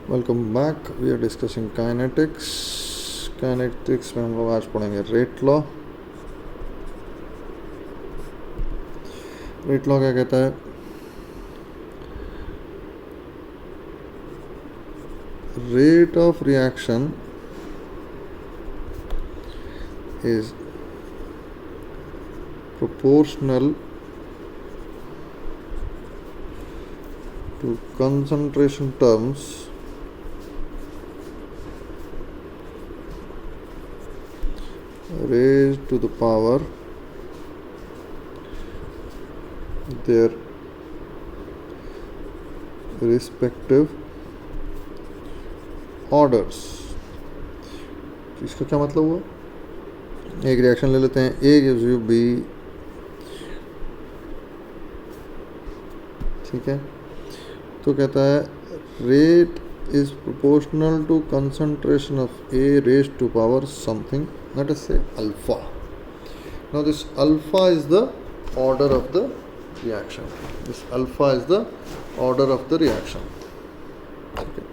Welcome back. We are discussing kinetics. Kinetics में हम लोग आज पढ़ेंगे रेट लॉ। रेट लॉ क्या कहता है? Rate of reaction is proportional to concentration terms raised to the power their respective orders। इसका क्या मतलब हुआ? एक रिएक्शन ले लेते हैं, A gives you B, ठीक है। तो कहता है rate is proportional to concentration of A raised to power something, let us say alpha. Now this alpha is the order of the reaction. This alpha is the order of the reaction.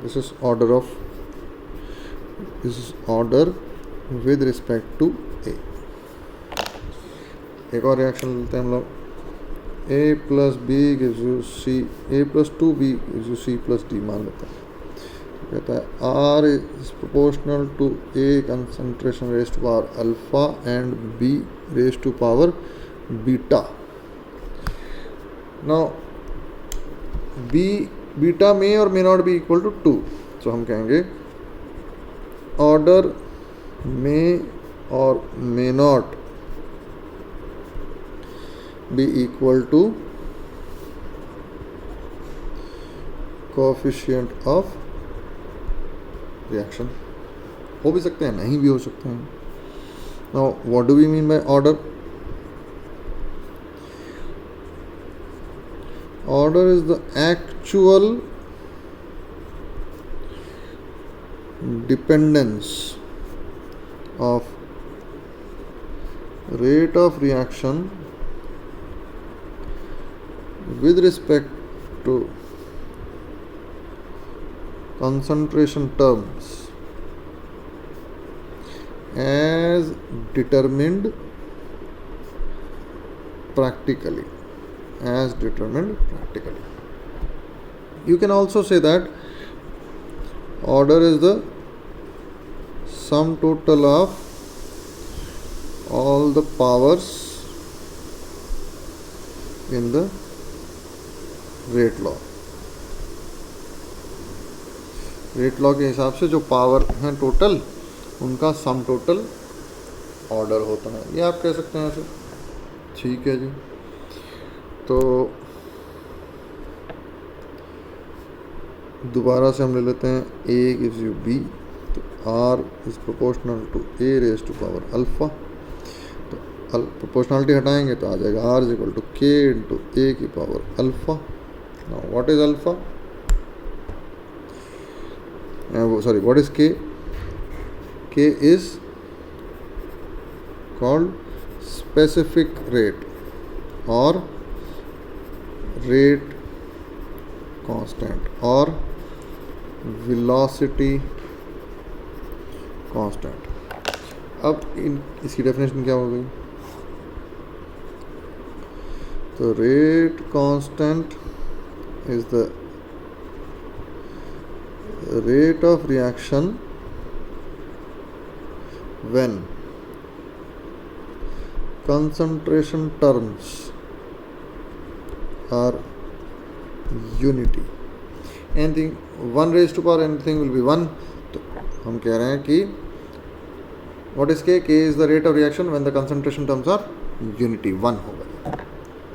This is order of, this is order with respect to A। एक और reaction लेते हैं हम लोग, A plus B gives you C, A plus 2B gives you C plus D मान लेते हैं। तो कहता है R is proportional to A concentration raised to power alpha and B raised to power beta। Now B beta may or may not be equal to 2, तो हम कहेंगे order may or may not be equal to coefficient of reaction। हो भी सकते हैं, नहीं भी हो सकते हैं। Now what do we mean by order? Order is the actual dependence of rate of reaction with respect to concentration terms as determined practically, as determined practically। You can also say that order is the sum total of all the powers in the rate law. Rate law के हिसाब से जो power हैं total, उनका sum total order होता है, ये आप कह सकते हैं ऐसे। ठीक है जी। तो दोबारा से हम ले लेते हैं A gives you B, तो R is proportional to A raised to power alpha. तो प्रोपोर्शनलिटी हटाएंगे तो आ जाएगा R is equal to K into A की power alpha. Now what is alpha? What is K? K is called specific rate or rate constant or velocity constant। अब इसकी definition क्या हो गई? तो rate constant is the rate of reaction when concentration terms are unity। anything 1 raised to power anything will be 1। तो हम कह रहे हैं कि what is K? K is the rate of reaction when the concentration terms are unity, 1 होगा,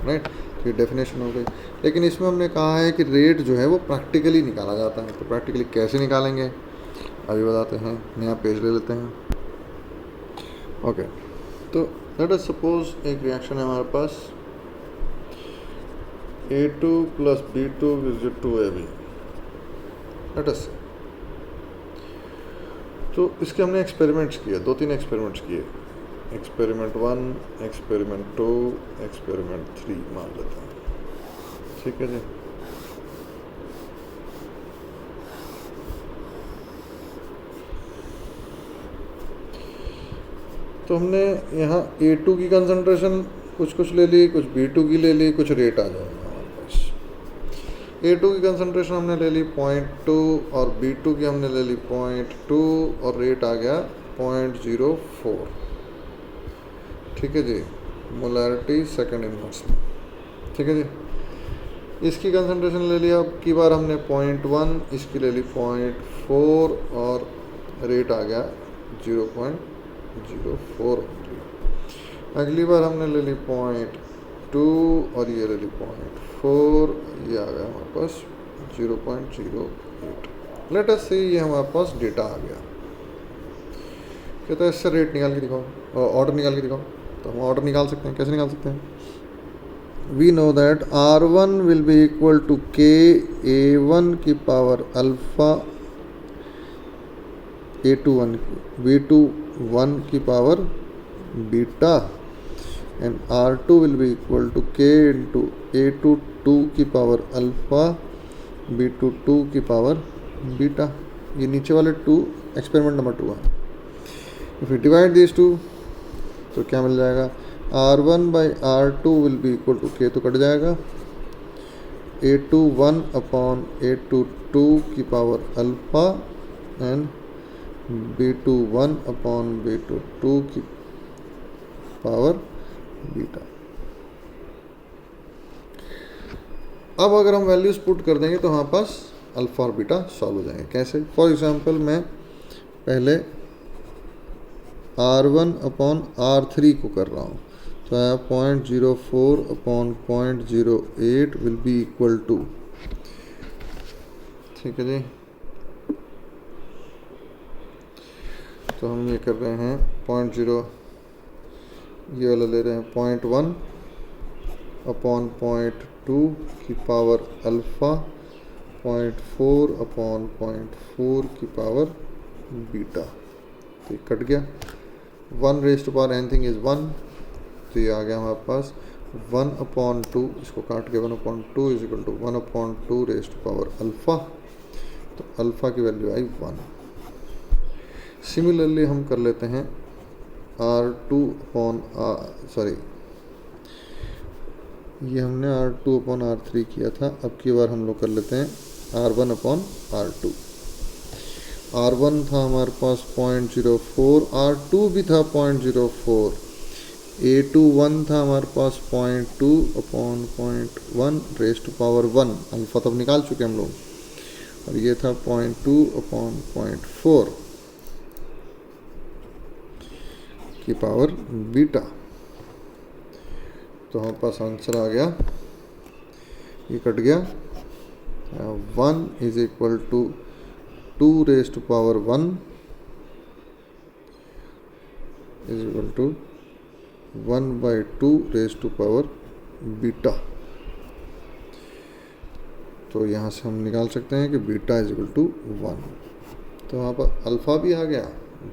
right. ये definition हो गई। लेकिन इसमें हमने कहा है कि रेट जो है वो प्रैक्टिकली निकाला जाता है। तो प्रैक्टिकली कैसे निकालेंगे अभी बताते हैं। नया पेज ले लेते हैं। ओके, तो लेट अस सपोज एक रिएक्शन है हमारे पास, A2 plus B2 gives you 2AB। Let us, तो इसके हमने एक्सपेरिमेंट्स किए, 2-3 एक्सपेरिमेंट्स किए। एक्सपेरिमेंट 1, एक्सपेरिमेंट 2, एक्सपेरिमेंट 3 मान लेते हैं। ठीक है जी। तो हमने यहाँ A2 की कंसंट्रेशन कुछ ले ली, कुछ B2 की ले ली, कुछ रेट आ जाएगा हमारे पास। A2 की कंसंट्रेशन हमने ले ली 0.2 और B2 की हमने ले ली 0.2 और रेट आ गया 0.04। ठीक है जी, मोलैरिटी सेकंड इनवर्स में। ठीक है जी, इसकी कंसंट्रेशन ले लिया अब की बार हमने 0.1, इसकी ले ली 0.4 और रेट आ गया 0.04। अगली बार हमने ले ली 0.2 और ये ले ली 0.4, ये आ गया हमारे पास 0.08। लेट अस सी ये हमारे पास डेटा आ गया। कहता है इससे रेट निकाल के दिखाओ, ऑर्डर निकाल के दिखाओ। तो हम ऑर्डर निकाल सकते हैं, कैसे निकाल सकते हैं? We know that R1 will be equal to K A1 की पावर अल्फा A21 B21 की power beta and R2 will be equal to K into A22 की पावर अल्फा B22 की पावर बीटा। ये नीचे वाले 2 एक्सपेरिमेंट नंबर 2 है। If you divide this 2 तो क्या मिल जाएगा? R1 by R2 will be equal to K तो कट जाएगा, A21 अपॉन A22 की power alpha and B21 upon B22 की पावर बीटा। अब अगर हम वैल्यूज पुट कर देंगे तो हमारे पास अल्फा और बीटा सॉल्व हो जाएंगे। कैसे? फॉर एग्जांपल मैं पहले R1 अपॉन R3 को कर रहा हूँ, तो 0.04 upon 0.08 will be equal to, ठीक है जी। तो हम ये कर रहे हैं 0.0, ये वाला ले रहे हैं 0.1 अपॉन 0.2 की पावर अल्फ़ा, 0.4 अपॉन 0.4 की पावर बीटा। तो ये कट गया, 1 raise to power anything is 1, तो ये आ गया हमारे पास 1/2, इसको काट के 1/2 is equal to 1/2 raise to power alpha. तो अल्फ़ा की वैल्यू आई 1। सिमिलरली हम कर लेते हैं R2 अपॉन ये हमने R2 अपॉन R3 किया था, अब की बार हम लोग कर लेते हैं R1 अपॉन R2। R1 था हमारे पास 0.04, R2 भी था 0.04, A21 था हमारे पास 0.2 upon 0.1 raise to power 1, alpha तब निकाल चुके हम लोग, और ये था 0.2 अपॉन 0.4 की पावर बीटा। तो हमारे पास आंसर आ गया, ये कट गया, 1 is equal to 2 raise to power 1 is equal to 1/2 raise to power beta. तो यहाँ से हम निकाल सकते हैं कि बीटा इज इक्वल टू 1। तो वहाँ पर अल्फ़ा भी आ गया,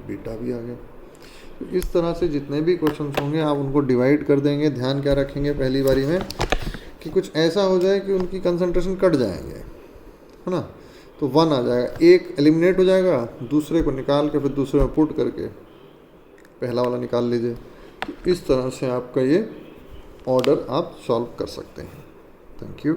बीटा भी आ गया। तो इस तरह से जितने भी क्वेश्चन होंगे आप उनको डिवाइड कर देंगे। ध्यान क्या रखेंगे पहली बारी में कि कुछ ऐसा हो जाए कि उनकी कंसंट्रेशन कट जाएंगे, है ना, तो 1 आ जाएगा, एक एलिमिनेट हो जाएगा, दूसरे को निकाल के फिर दूसरे में पुट करके पहला वाला निकाल लीजिए। तो इस तरह से आपका ये ऑर्डर आप सॉल्व कर सकते हैं। Thank you.